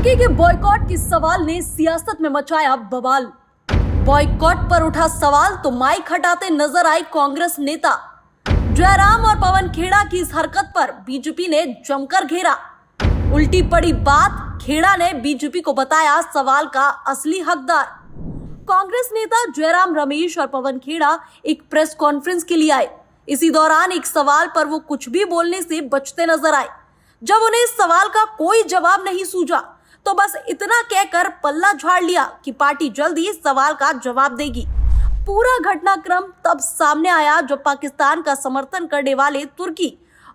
तुर्की के बॉयकॉट के सवाल ने सियासत में मचाया बवाल। बॉयकॉट पर उठा सवाल तो माइक हटाते नजर आई कांग्रेस नेता। जयराम और पवन खेड़ा की इस हरकत पर बीजेपी ने जमकर घेरा। उल्टी पड़ी बात, खेड़ा ने बीजेपी को बताया सवाल का असली हकदार। कांग्रेस नेता जयराम रमेश और पवन खेड़ा एक प्रेस कॉन्फ्रेंस के लिए आए। इसी दौरान एक सवाल पर वो कुछ भी बोलने से बचते नजर आए। जब उन्हें इस सवाल का कोई जवाब नहीं सूझा तो बस इतना कहकर पल्ला झाड़ लिया कि पार्टी जल्द ही इस सवाल का जवाब देगी। पूरा घटनाक्रम तब सामने आया जब पाकिस्तान का समर्थन करने वाले तुर्की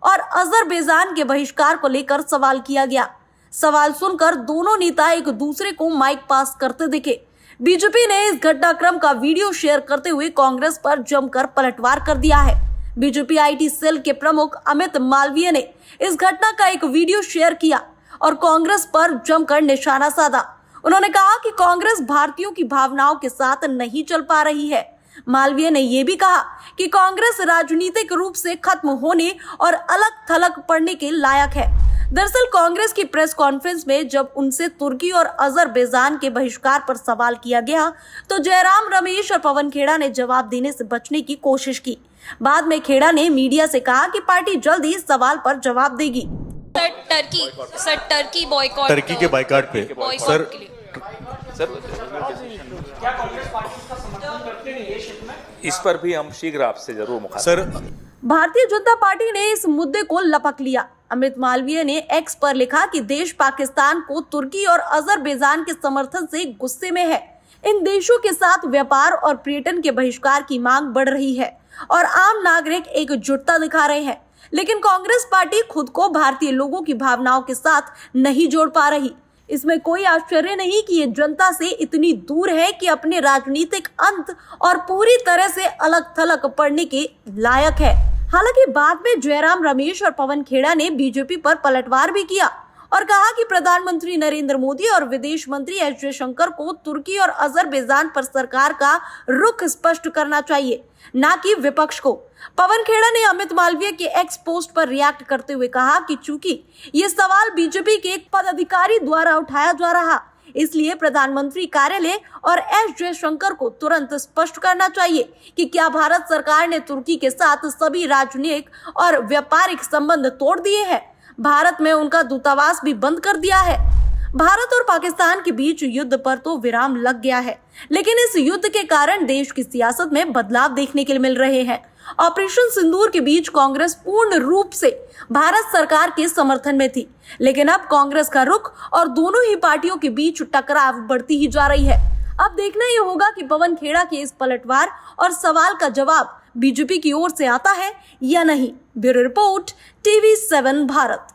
और अजरबैजान के बहिष्कार को लेकर सवाल किया गया। सवाल सुनकर दोनों नेता एक दूसरे को माइक पास करते दिखे। बीजेपी ने इस घटनाक्रम का वीडियो शेयर करते हुए कांग्रेस पर जमकर पलटवार कर दिया है। बीजेपी आईटी सेल के प्रमुख अमित मालवीय ने इस घटना का एक वीडियो शेयर किया और कांग्रेस पर जमकर निशाना साधा। उन्होंने कहा कि कांग्रेस भारतीयों की भावनाओं के साथ नहीं चल पा रही है। मालवीय ने यह भी कहा कि कांग्रेस राजनीतिक रूप से खत्म होने और अलग थलग पड़ने के लायक है। दरअसल कांग्रेस की प्रेस कॉन्फ्रेंस में जब उनसे तुर्की और अजरबैजान के बहिष्कार पर सवाल किया गया तो जयराम रमेश और पवन खेड़ा ने जवाब देने से बचने की कोशिश की। बाद में खेड़ा ने मीडिया से कहा कि पार्टी जल्द ही इस सवाल पर जवाब देगी। टर्की बॉयकॉट, टर्की के बॉयकॉट पे सर क्या कांग्रेस पार्टी का समर्थन करते हैं ये क्षेत्र में? इस पर भी हम शीघ्र आपसे जरूर मुखातिब। सर भारतीय जनता पार्टी ने इस मुद्दे को लपक लिया। अमित मालवीय ने एक्स पर लिखा कि देश पाकिस्तान को तुर्की और अजरबैजान के समर्थन से गुस्से में है। इन देशों के साथ व्यापार और पर्यटन के बहिष्कार की मांग बढ़ रही है और आम नागरिक एकजुटता दिखा रहे हैं, लेकिन कांग्रेस पार्टी खुद को भारतीय लोगों की भावनाओं के साथ नहीं जोड़ पा रही। इसमें कोई आश्चर्य नहीं कि ये जनता से इतनी दूर है कि अपने राजनीतिक अंत और पूरी तरह से अलग थलग पड़ने के लायक है। हालांकि बाद में जयराम रमेश और पवन खेड़ा ने बीजेपी पर पलटवार भी किया और कहा कि प्रधानमंत्री नरेंद्र मोदी और विदेश मंत्री एस जयशंकर को तुर्की और अजरबैजान पर सरकार का रुख स्पष्ट करना चाहिए, ना कि विपक्ष को। पवन खेड़ा ने अमित मालवीय के एक्स पोस्ट पर रिएक्ट करते हुए कहा कि चूंकि ये सवाल बीजेपी के एक पदाधिकारी द्वारा उठाया जा रहा, इसलिए प्रधानमंत्री कार्यालय और एस जयशंकर को तुरंत स्पष्ट करना चाहिए कि क्या भारत सरकार ने तुर्की के साथ सभी राजनीतिक और व्यापारिक संबंध तोड़ दिए हैं। भारत में उनका दूतावास भी बंद कर दिया है। भारत और पाकिस्तान के बीच युद्ध पर तो विराम लग गया है, लेकिन इस युद्ध के कारण देश की सियासत में बदलाव देखने के लिए मिल रहे हैं। ऑपरेशन सिंदूर के बीच कांग्रेस पूर्ण रूप से भारत सरकार के समर्थन में थी, लेकिन अब कांग्रेस का रुख और दोनों ही पार्टियों के बीच टकराव बढ़ती ही जा रही है। अब देखना ये होगा कि पवन खेड़ा के इस पलटवार और सवाल का जवाब बीजेपी की ओर से आता है या नहीं। Bureau report, TV7 Bharat.